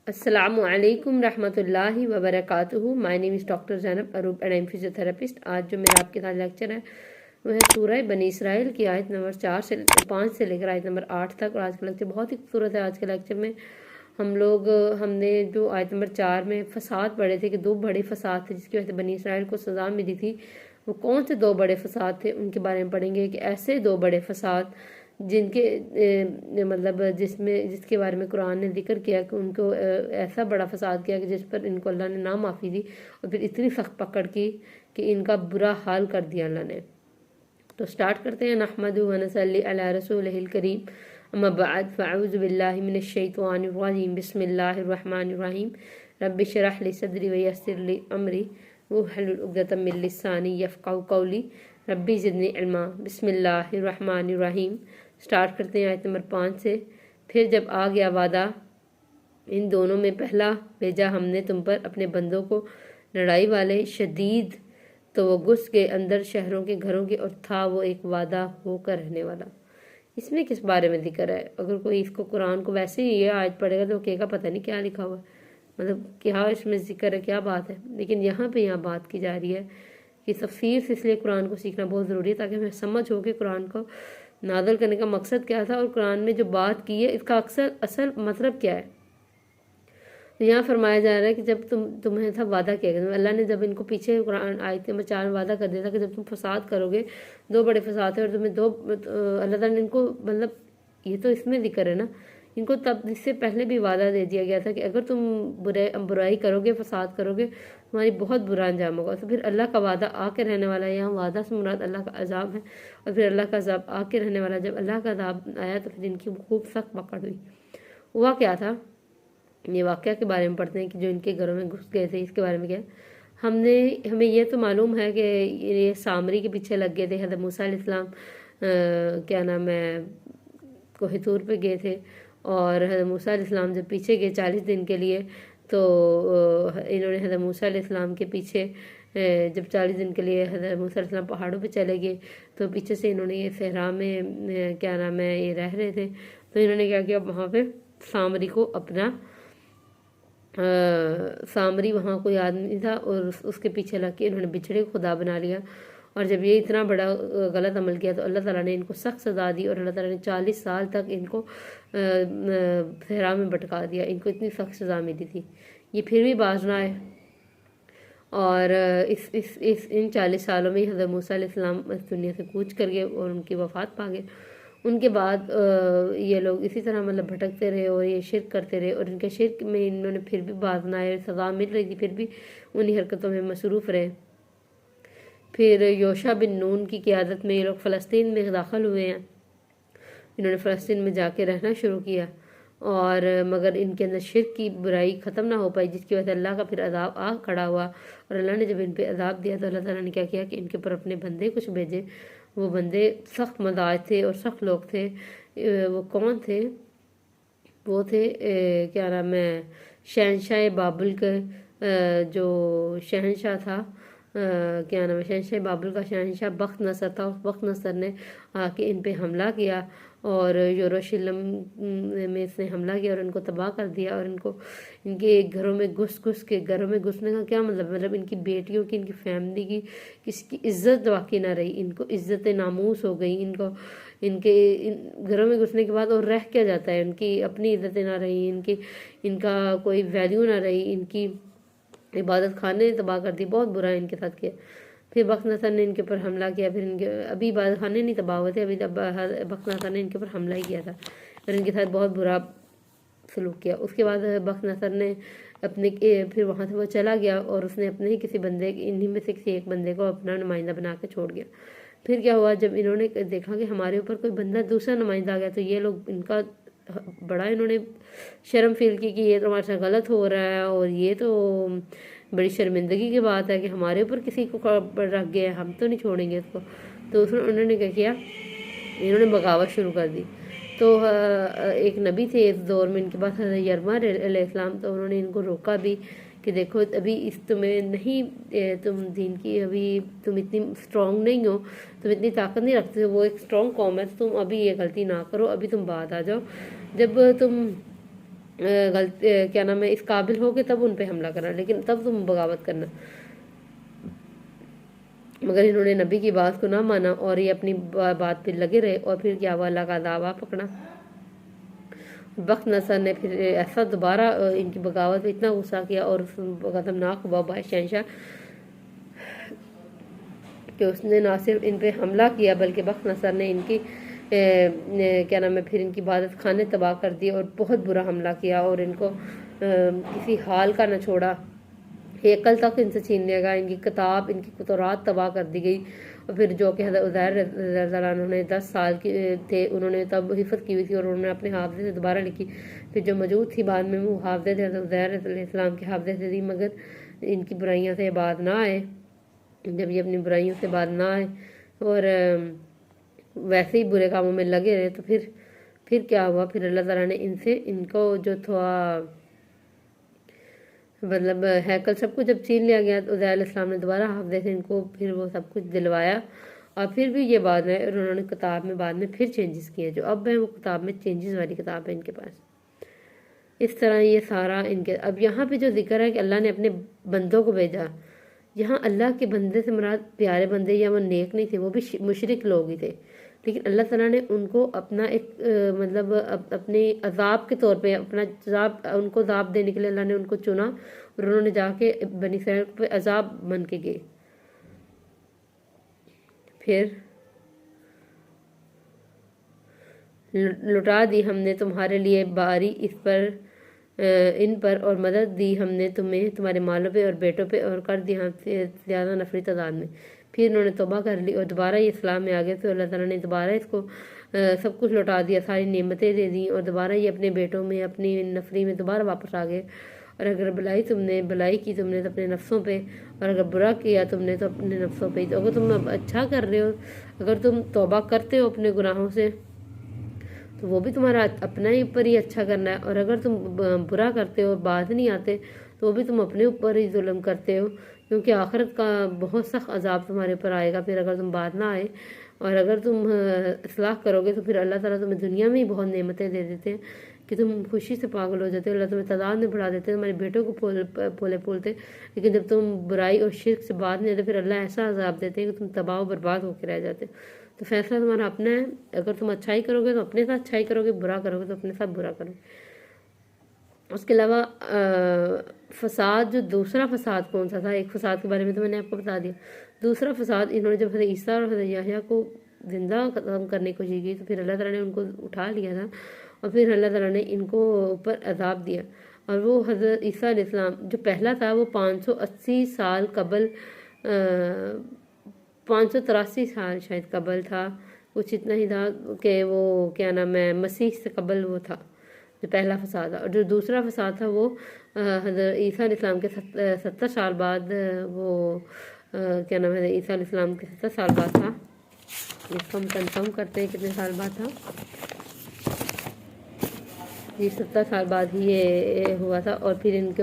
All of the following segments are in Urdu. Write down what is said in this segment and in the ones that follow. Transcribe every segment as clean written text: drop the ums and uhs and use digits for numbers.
السلام علیکم رحمۃ اللہ وبرکاتہ. My name is doctor Zainab Aroob and am physiotherapist. آج جو میرا آپ کے ساتھ لیکچر ہے وہ ہے سورہ بنی اسرائیل کی آیت نمبر 5 سے لے کر آیت نمبر 8 تک. اور آج کا لیکچر بہت ہی خوبصورت ہے. آج کے لیکچر میں ہم نے جو آیت نمبر 4 میں فساد پڑھے تھے کہ 2 بڑے فساد تھے جس کی وجہ سے بنی اسرائیل کو سزا ملی تھی، وہ کون سے 2 بڑے فساد تھے ان کے بارے میں پڑھیں گے. کہ ایسے 2 بڑے فساد جن کے جس کے بارے میں قرآن نے ذکر کیا کہ ان کو ایسا بڑا فساد کیا کہ جس پر ان کو اللہ نے نہ معافی دی اور پھر اتنی سخت پکڑ کی کہ ان کا برا حال کر دیا اللہ نے. تو سٹارٹ کرتے ہیں. نحمدہ و نصلی علی رسولہ الکریم. اما بعد فاعوذ باللہ من الشیطان الرجیم. بسم اللہ الرحمن الرحیم. رب اشرح لی صدری ویسر لی امری واحلل عقدۃ من لسانی یفقہوا قولی ربی زدنی علما. بسم اللہ الرحمن الرحیم. سٹارٹ کرتے ہیں آیت نمبر 5 سے. پھر جب آ گیا وعدہ ان دونوں میں پہلا بھیجا ہم نے تم پر اپنے بندوں کو لڑائی والے شدید، تو وہ گھس کے اندر شہروں کے گھروں کے اور تھا وہ ایک وعدہ ہو کر رہنے والا. اس میں کس بارے میں ذکر ہے؟ اگر کوئی اس کو قرآن کو ویسے ہی یہ آیت پڑھے گا تو وہ کہے گا پتہ نہیں کیا لکھا ہوا ہے، مطلب کیا اس میں ذکر ہے، کیا بات ہے. لیکن یہاں بات کی جا رہی ہے کہ تفسیر سے اس لیے قرآن کو سیکھنا بہت ضروری ہے تاکہ ہمیں سمجھ ہو کہ قرآن کو نازل کرنے کا مقصد کیا تھا اور قرآن میں جو بات کی ہے اس کا اصل مطلب کیا ہے. یہاں فرمایا جا رہا ہے کہ جب تمہیں تھا وعدہ کیا گیا، اللہ نے جب ان کو پیچھے قرآن آیت نمبر 4 میں وعدہ کر دیا تھا کہ جب تم فساد کرو گے، 2 بڑے فساد ہیں اور تمہیں اللہ تعالیٰ نے ان کو، مطلب یہ تو اس میں ذکر ہے نا، ان کو تب اس سے پہلے بھی وعدہ دے دیا گیا تھا کہ اگر تم برائی کرو گے، فساد کرو گے، تمہاری بہت برا انجام ہوگا. تو پھر اللہ کا وعدہ آ کے رہنے والا ہے. یہاں وعدہ سے مراد اللہ کا عذاب ہے اور پھر اللہ کا عذاب آ کے رہنے والا. جب اللہ کا عذاب آیا تو پھر ان کی خوب سخت پکڑ ہوئی. ہوا کیا تھا؟ یہ واقعہ کے بارے میں پڑھتے ہیں کہ جو ان کے گھروں میں گھس گئے تھے. اس کے بارے میں کیا ہمیں یہ تو معلوم ہے کہ یہ سامری کے پیچھے لگ گئے تھے. حضرت موسیٰ علیہ السلام کوہ طور پہ گئے تھے اور حضرت موسیٰ علیہ السلام جب پیچھے گئے 40 دن کے لیے تو انہوں نے حضرت موسیٰ علیہ السلام کے پیچھے جب 40 دن کے لیے حضرت موسیٰ علیہ السلام پہاڑوں پہ چلے گئے تو پیچھے سے انہوں نے یہ صحرا میں یہ رہ رہے تھے. تو انہوں نے کیا کیا، وہاں پہ سامری کو اپنا سامری وہاں کوئی آدمی تھا اور اس کے پیچھے لگ کے انہوں نے بچھڑے کو خدا بنا لیا. اور جب یہ اتنا بڑا غلط عمل کیا تو اللہ تعالیٰ نے ان کو سخت سزا دی اور اللہ تعالیٰ نے 40 سال تک ان کو صحرا میں بھٹکا دیا. ان کو اتنی سخت سزا ملی تھی، یہ پھر بھی باز نہ آئے. اور ان 40 سالوں میں حضرت موسیٰ علیہ السلام اس دنیا سے کوچ کر گئے اور ان کی وفات پا گئے. ان کے بعد یہ لوگ اسی طرح مطلب بھٹکتے رہے اور یہ شرک کرتے رہے اور ان کے شرک میں انہوں نے پھر بھی باز نہ آئے. سزا مل رہی تھی پھر بھی انہی حرکتوں میں مصروف رہے. پھر یوشع بن نون کی قیادت میں یہ لوگ فلسطین میں داخل ہوئے ہیں. انہوں نے فلسطین میں جا کے رہنا شروع کیا اور مگر ان کے اندر شرک کی برائی ختم نہ ہو پائی، جس کی وجہ سے اللہ کا پھر عذاب آ کھڑا ہوا. اور اللہ نے جب ان پہ عذاب دیا تو اللہ تعالیٰ نے کیا کیا کہ ان کے اوپر اپنے بندے کچھ بھیجے. وہ بندے سخت مزاج تھے اور سخت لوگ تھے. وہ کون تھے؟ وہ تھے شہنشاہ بابل کے جو شہنشاہ تھا، شہنشاہ بابل کا شہنشاہ بخت نصر تھا. اس بخت نصر نے آ کے ان پہ حملہ کیا اور یروشلم میں اس نے حملہ کیا اور ان کو تباہ کر دیا. اور ان کے گھروں میں گھس کے، گھروں میں گھسنے کا کیا مطلب ان کی بیٹیوں کی، ان کی فیملی کی کسی کی عزت باقی نہ رہی. ان کو عزت ناموس ہو گئی. ان کے گھروں میں گھسنے کے بعد اور رہ کیا جاتا ہے، ان کی اپنی عزتیں نہ رہی، ان کا کوئی ویلیو نہ رہی. ان کی عبادت خانے نے تباہ کر دی. بہت برا ان کے ساتھ کیا. پھر بخت نصر نے ان کے اوپر حملہ کیا. پھر ابھی عبادت خانے نہیں تباہ ہوئے تھے، ابھی بخت نصر نے ان کے اوپر حملہ ہی کیا تھا اور ان کے ساتھ بہت برا سلوک کیا. اس کے بعد بخت نصر نے پھر وہاں سے وہ چلا گیا اور اس نے اپنے ہی کسی بندے، انہی میں سے کسی ایک بندے کو اپنا نمائندہ بنا کے چھوڑ گیا. پھر کیا ہوا، جب انہوں نے دیکھا کہ ہمارے اوپر کوئی بندہ دوسرا نمائندہ آ گیا تو یہ لوگ ان کا بڑا انہوں نے شرم فیل کی کہ یہ تو ہمارے ساتھ غلط ہو رہا ہے اور یہ تو بڑی شرمندگی کی بات ہے کہ ہمارے اوپر کسی کو رکھ گیا، ہم تو نہیں چھوڑیں گے اس کو. تو انہوں نے کیا کیا، انہوں نے بغاوت شروع کر دی. تو ایک نبی تھے اس دور میں ان کے پاس، حضرت یرمیہ علیہ السلام. تو انہوں نے ان کو روکا بھی کہ دیکھو ابھی تمہیں نہیں، تم دین کی ابھی تم اتنی اسٹرانگ نہیں ہو، تم اتنی طاقت نہیں رکھتے ہو. وہ ایک اسٹرانگ قوم ہے، تو تم ابھی یہ غلطی نہ کرو، ابھی تم بعد آ جاؤ. جب تم کیا نام ہے اس قابل ہو کہ تب ان پہ حملہ کرنا، لیکن تب تم بغاوت کرنا۔ مگر انہوں نے نبی کی بات کو نہ مانا اور یہ اپنی بات پہ لگے رہے، اور پھر کیا ہوا، اللہ کا عذاب آ پکڑا۔ بخت نصر نے پھر ایسا دوبارہ ان کی بغاوت پہ اتنا غصہ کیا اور خطرناک ہوا باعث شہنشاہ کہ اس نے نہ صرف ان پہ حملہ کیا بلکہ بخت نصر نے ان کی کیا نام ہے پھر ان کی عبادت خانے تباہ کر دیے اور بہت برا حملہ کیا اور ان کو کسی حال کا نہ چھوڑا، ہیکل تک ان سے چھین لیا گیا، ان کی کتاب، ان کی تورات تباہ کر دی گئی۔ اور پھر جو کہ حضرت عزیر رضی اللہ عنہ نے 10 سال کی تھے، انہوں نے تب حفظ کی ہوئی تھی اور انہوں نے اپنے حافظے سے دوبارہ لکھی۔ پھر جو موجود تھی بعد میں وہ حافظے تھے، حضرت عزیر علیہ السلام کے حافظے سے تھی، مگر ان کی برائیاں سے بعد نہ آئے۔ جب یہ اپنی برائیوں سے بعد نہ آئے اور ویسے ہی برے کاموں میں لگے رہے، تو پھر کیا ہوا، پھر اللہ تعالیٰ نے ان کو جو تھا مطلب ہیکل سب کچھ جب چھین لیا گیا تو عزیر علیہ السلام نے دوبارہ حافظے سے ان کو پھر وہ سب کچھ دلوایا، اور پھر بھی یہ بات ہے اور انہوں نے کتاب میں بعد میں پھر چینجز کیے، جو اب ہے وہ کتاب میں چینجز والی کتاب ہے ان کے پاس۔ اس طرح یہ سارا ان کے اب یہاں پہ جو ذکر ہے کہ اللہ نے اپنے بندوں کو بھیجا، یہاں اللہ کے بندے سے مراد پیارے بندے یا وہ نیک نہیں تھے، وہ بھی مشرک لوگ ہی تھے، لیکن اللہ تعالیٰ نے ان کو اپنا ایک مطلب اپنے عذاب کے طور پہ اپنا عذاب ان کو عذاب دینے کے لیے اللہ نے ان کو چنا، اور انہوں نے جا کے بنی اسرائیل پہ عذاب بن کے گئے۔ پھر لٹا دی ہم نے تمہارے لیے باری ان پر، اور مدد دی ہم نے تمہیں تمہارے مالوں پہ اور بیٹوں پہ، اور کر دی ہم سے زیادہ نفری تعداد میں۔ پھر انہوں نے توبہ کر لی اور دوبارہ یہ اسلام میں آ گئے، تو اللہ تعالیٰ نے دوبارہ اس کو سب کچھ لوٹا دیا، ساری نعمتیں دے دیں، اور دوبارہ یہ اپنے بیٹوں میں اپنی نفری میں دوبارہ واپس آ گئے۔ اور اگر بلائی کی تم نے تو اپنے نفسوں پہ، اور اگر برا کیا تم نے تو اپنے نفسوں پہ۔ تو اگر تم اب اچھا کر رہے ہو، اگر تم توبہ کرتے ہو اپنے گناہوں سے، تو وہ بھی تمہارا اپنا ہی اوپر ہی اچھا کرنا ہے، اور اگر تم برا کرتے ہو اور بعد نہیں آتے تو وہ بھی تم اپنے اوپر ہی ظلم کرتے ہو، کیونکہ آخرت کا بہت سخت عذاب تمہارے اوپر آئے گا پھر اگر تم بعد نہ آئے۔ اور اگر تم اصلاح کرو گے تو پھر اللہ تعالیٰ تمہیں دنیا میں ہی بہت نعمتیں دے دیتے ہیں کہ تم خوشی سے پاگل ہو جاتے ہو، اللہ تمہیں تعداد میں بڑھا دیتے ہیں، تمہارے بیٹوں کو پولے پولتے، لیکن جب تم برائی اور شرک سے بعد نہیں آتے پھر اللہ ایسا عذاب دیتے ہیں کہ تم تباہ و برباد ہو کے رہ جاتے ہو۔ تو فیصلہ تمہارا اپنا ہے، اگر تم اچھائی کرو گے تو اپنے ساتھ اچھائی کرو گے، برا کرو گے تو اپنے ساتھ برا کرو گے۔ اس کے علاوہ فساد، جو دوسرا فساد کون سا تھا، ایک فساد کے بارے میں تو میں نے آپ کو بتا دیا، دوسرا فساد انہوں نے جب حضرت عیسیٰ اور حضرت یحییٰ کو زندہ ختم کرنے کی کوشش کی تو پھر اللہ تعالیٰ نے ان کو اٹھا لیا تھا، اور پھر اللہ تعالیٰ نے ان کو اوپر عذاب دیا۔ اور وہ حضرت عیسیٰ علیہ السلام جو پہلا تھا وہ 580 سال قبل 583 سال شاید قبل تھا، کچھ اتنا ہی تھا کہ وہ کیا نام ہے مسیح سے قبل وہ تھا جو پہلا فساد تھا، اور جو دوسرا فساد تھا وہ حضرت عیسیٰ علیہ السلام کے 70 سال بعد وہ کیا نام ہے عیسیٰ علیہ السلام کے 70 سال بعد تھا۔ اس کو ہم کنفرم کرتے ہیں کتنے سال بعد تھا، یہ 70 سال بعد ہی یہ ہوا تھا۔ اور پھر ان کے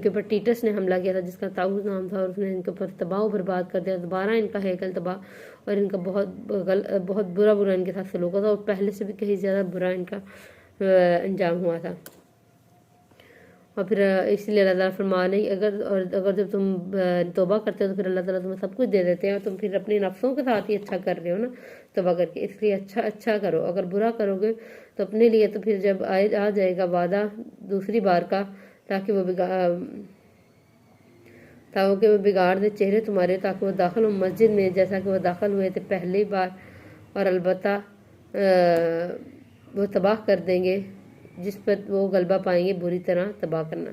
اوپر ٹیٹس نے حملہ کیا تھا جس کا طاؤس نام تھا، اور اس نے ان کے اوپر تباہ و برباد کر دیا، دوبارہ ان کا ہیکل تباہ، اور ان کا بہت برا ان کے ساتھ سلوک تھا، اور پہلے سے بھی کہیں زیادہ برا ان کا انجام ہوا تھا۔ اور پھر اس لیے اللہ تعالیٰ فرمانے اگر جب تم توبہ کرتے ہو تو پھر اللہ تعالیٰ تمہیں سب کچھ دے دیتے ہیں، اور تم پھر اپنے نفسوں کے ساتھ ہی اچھا کر رہے ہو نا توبہ کر کے، اس لیے اچھا کرو، اگر برا کرو گے تو اپنے لیے تو پھر جب آ جائے گا وعدہ دوسری بار کا، تاکہ وہ بگاڑ دے چہرے تمہارے، تاکہ وہ داخل ہو مسجد میں جیسا کہ وہ داخل ہوئے تھے پہلی بار، اور البتہ وہ تباہ کر دیں گے جس پر وہ غلبہ پائیں گے، بری طرح تباہ کرنا۔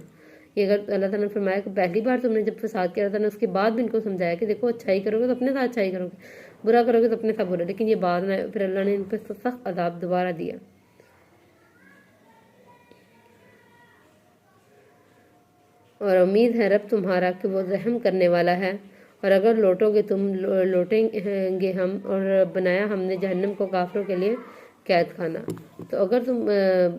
یہ اگر اللہ تعالیٰ نے فرمایا کہ پہلی بار تم نے جب فساد کیا تھا نا، اس کے بعد بھی ان کو سمجھایا کہ دیکھو اچھائی کرو گے تو اپنے ساتھ اچھائی کرو گے، برا کرو گے تو اپنے ساتھ برا، لیکن یہ بات نہ، پھر اللہ نے ان پہ سخت عذاب دوبارہ دیا۔ اور امید ہے رب تمہارا کہ وہ رحم کرنے والا ہے، اور اگر لوٹو گے تم لوٹیں گے ہم، اور بنایا ہم نے جہنم کو کافروں کے لیے قید خانہ۔ تو اگر تم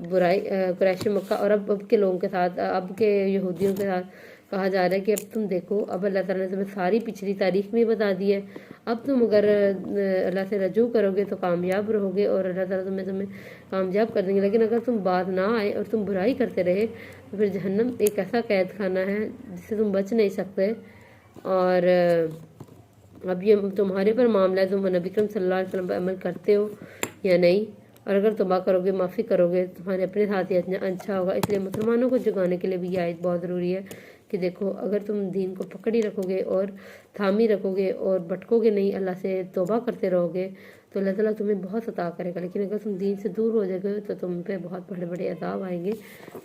برائی قریش مکہ اور اب کے لوگوں کے ساتھ، اب کے یہودیوں کے ساتھ کہا جا رہا ہے کہ اب تم دیکھو، اب اللہ تعالیٰ نے تمہیں ساری پچھلی تاریخ میں بتا دی ہے، اب تم اگر اللہ سے رجوع کرو گے تو کامیاب رہو گے اور اللہ تعالیٰ تمہیں کامیاب کر دیں گے، لیکن اگر تم بات نہ آئے اور تم برائی کرتے رہے تو پھر جہنم ایک ایسا قید خانہ ہے جس سے تم بچ نہیں سکتے۔ اور اب یہ تمہارے پر معاملہ ہے، تم نبی کریم صلی اللہ علیہ وسلم پر عمل کرتے ہو یا نہیں، اور اگر توبہ کرو گے، معافی کرو گے، تمہارے اپنے ساتھ ہی اچھا ہوگا۔ اس لیے مسلمانوں کو جگانے کے لیے بھی یہ آیت بہت ضروری ہے کہ دیکھو، اگر تم دین کو پکڑی رکھو گے اور تھامی رکھو گے اور بھٹکو گے نہیں، اللہ سے توبہ کرتے رہو گے تو اللہ تعالیٰ تمہیں بہت عطا کرے گا، لیکن اگر تم دین سے دور ہو جائے گے تو تم پہ بہت بڑے بڑے عذاب آئیں گے،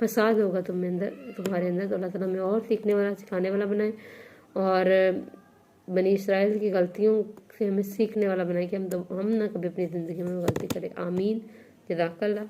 فساد ہوگا تمہارے اندر۔ تو اللہ تعالیٰ ہمیں اور سیکھنے والا سکھانے والا بنائے، اور بنی اسرائیل کی غلطیوں سے ہمیں سیکھنے والا بنائے کہ ہم نہ کبھی اپنی زندگی میں غلطی کریں۔ آمین۔ جزاک اللہ۔